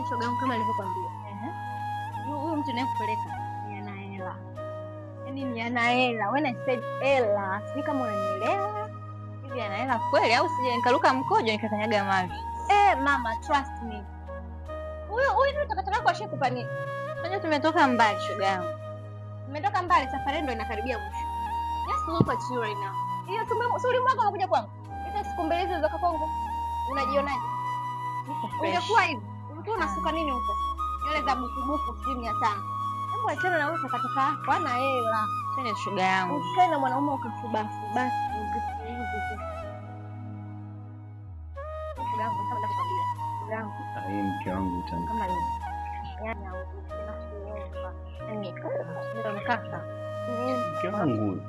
shoga yangu kama nilivyokuambia. Huyu mtu ninayekupeleka ni ana hela. Yaani ni ana hela. When I said hela, sijui kama unanielewa. Hivi ana hela kweli au sije nikaruka mkojo nikakanyaga mavi. Mama, trust me. Huyu ndio takataka kwa sheku pa nini? Unajua tumetoka mbali shoga yangu. Tumetoka mbali, safari ndio inakaribia mwisho. Just look at you right now. Hiyo suri mwako unakuja kwangu. Hizo siku mbele hizo za kapongo. Unajionaje? Ungekuwa hivi. Ulikuwa unasuka nini huko? Nywele za buku 500. Hebu achana na wewe takataka yako. Hana hela. Sasa shoga yangu. Usikae na mwanaume ukafubafu basi hivi. Shoga yangu kama ndakwambia. Shoga yangu. Ai mke wangu tena. Kama hivi. Yaani au ndio nakasa. Mke wangu.